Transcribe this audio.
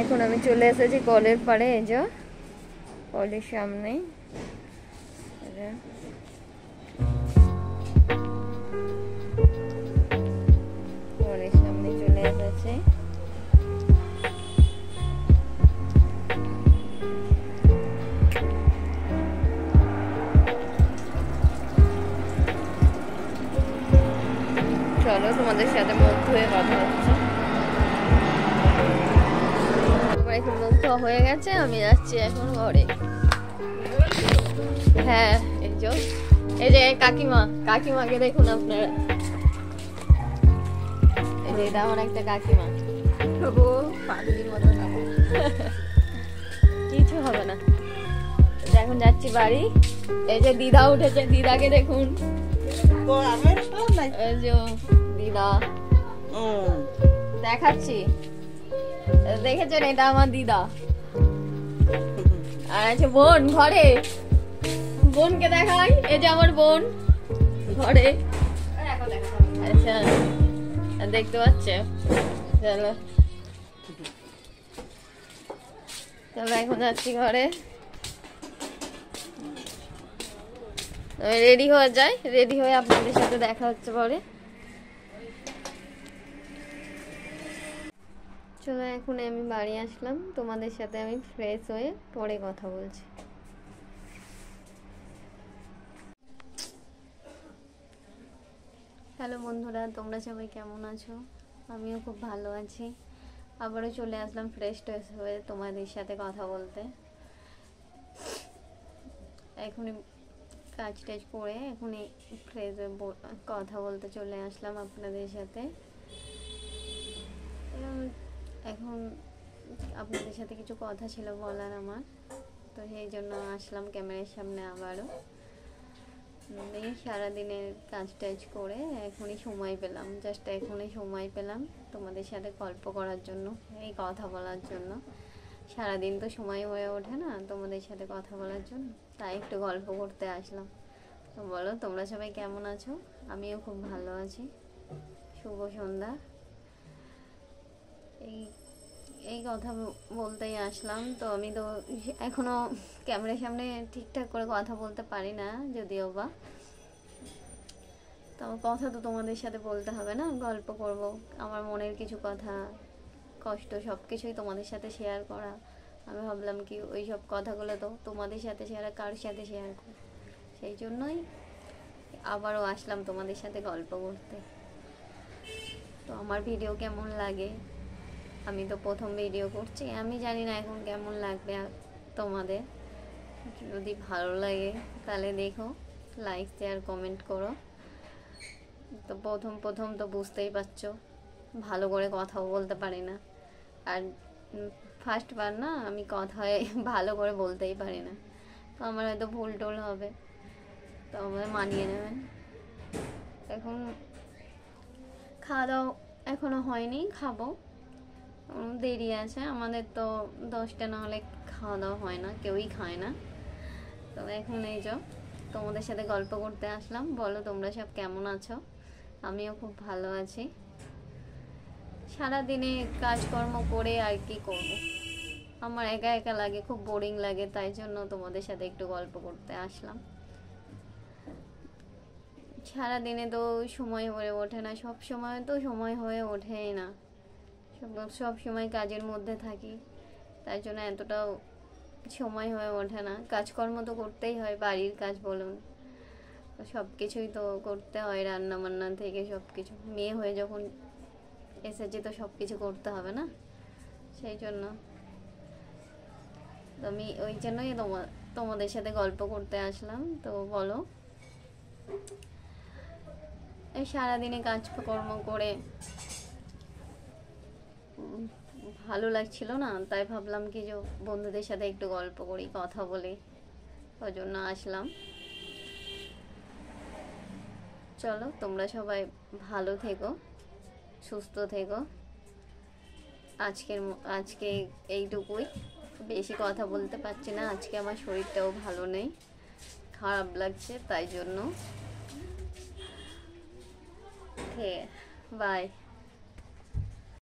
এখন আমি চলে এসেছি কলের পাড়ে, এই যে কলের সামনে। কলের সামনে চলে এসেছে। চলো তোমাদের সাথে মুখ ধুয়ে কথা হচ্ছে। এখন মুখ ধোয়া হয়ে গেছে, আমি যাচ্ছি এখন ঘরে। হ্যাঁ, এই যে কাকিমাকে দেখুন আপনারা। এই যে এটা আমার একটা কাকিমা। কিছু হবে না। এখন যাচ্ছি বাড়ি। এই যে দিদা উঠেছে, দিদাকে দেখুন। এই যে দিদা দেখাচ্ছি, দেখেছেন? এটা আমার দিদা। আর আছে বোন ঘরে, বোনকে দেখাই। এই যে আমার বোন ঘরে। আচ্ছা, দেখতে পাচ্ছে। চলো চলো এখন যাচ্ছি ঘরে। রেডি হয়ে যাই, রেডি হয়ে আপনাদের সাথে দেখা হচ্ছে পরে। চলো এখন আমি বাড়ি আসলাম, তোমাদের সাথে আমি ফ্রেশ হয়ে পরে কথা বলছি। হ্যালো বন্ধুরা, তোমরা সবাই কেমন আছো? আমিও খুব ভালো আছি। আবারও চলে আসলাম ফ্রেশ ট্রেশ হয়ে তোমাদের সাথে কথা বলতে। এখনই কাজ টাজ করে এখনই ফ্রেশ হয়ে কথা বলতে চলে আসলাম আপনাদের সাথে। এখন আপনাদের সাথে কিছু কথা ছিল বলার আমার, তো সেই জন্য আসলাম ক্যামেরার সামনে আবারও। সারাদিনের কাজ টাজ করে এখনই সময় পেলাম, জাস্ট এখনই সময় পেলাম তোমাদের সাথে গল্প করার জন্য, এই কথা বলার জন্য। সারাদিন তো সময় হয়ে ওঠে না তোমাদের সাথে কথা বলার জন্য, তাই একটু গল্প করতে আসলাম। তো বলো তোমরা সবাই কেমন আছো? আমিও খুব ভালো আছি। শুভ সন্ধ্যা। এই কথা বলতেই আসলাম। তো আমি তো এখনো ক্যামেরার সামনে ঠিকঠাক করে কথা বলতে পারি না, যদিও বা। তো কথা তো তোমাদের সাথে বলতে হবে না, গল্প করব আমার মনের কিছু কথা, কষ্ট, সব কিছুই তোমাদের সাথে শেয়ার করা। আমি ভাবলাম কি ওই সব কথাগুলো তো তোমাদের সাথে শেয়ার, কার সাথে শেয়ার করব, সেই জন্যই আবারও আসলাম তোমাদের সাথে গল্প করতে। তো আমার ভিডিও কেমন লাগে, আমি তো প্রথম ভিডিও করছি, আমি জানি না এখন কেমন লাগবে তোমাদের। যদি ভালো লাগে তাহলে দেখো, লাইক শেয়ার কমেন্ট করো। তো প্রথম তো বুঝতেই পারছো ভালো করে কথাও বলতে পারি না, আর ফার্স্ট বার না, আমি কথায় ভালো করে বলতেই পারি না। তো আমার হয়তো ভুল টুল হবে, তো আমায় মানিয়ে নেবেন। এখন খাওয়া দাওয়া এখনো হয়নি, খাবো, দেরি আছে আমাদের। তো 10টা না হলে খাওয়া দাওয়া হয় না, কেউই খায় না। তো এখন এই যে তোমাদের সাথে গল্প করতে আসলাম। বলো তোমরা সব কেমন আছো? আমিও খুব ভালো আছি। সারাদিনে কাজকর্ম করে আর কি করব, আমার একা একা লাগে, খুব বোরিং লাগে, তাই জন্য তোমাদের সাথে একটু গল্প করতে আসলাম। সারাদিনে তো সময় হয়ে ওঠে না, সব সময় তো সময় হয়ে ওঠেই না, সব সময় কাজের মধ্যে থাকি, তাই জন্য এতটাও সময় হয়ে ওঠে না। কাজকর্ম তো করতেই হয়, বাড়ির কাজ বলুন, সব কিছুই তো করতে হয়, রান্না বান্না থেকে সব কিছু। মেয়ে হয়ে যখন এসেছি তো সব কিছু করতে হবে না, সেই জন্য আমি ওই জন্যই তোমাদের সাথে গল্প করতে আসলাম। তো বলো, এই সারাদিনে কাজকর্ম করে ভালো লাগছিল না, তাই ভাবলাম কি যে বন্ধুদের সাথে একটু গল্প করি, কথা বলি, ওই জন্য আসলাম। চলো তোমরা সবাই ভালো থেকো, সুস্থ থেকো। আজকে এইটুকুই, বেশি কথা বলতে পারছি না, আজকে আমার শরীরটাও ভালো নেই, খারাপ লাগছে, তাই জন্য। বাই।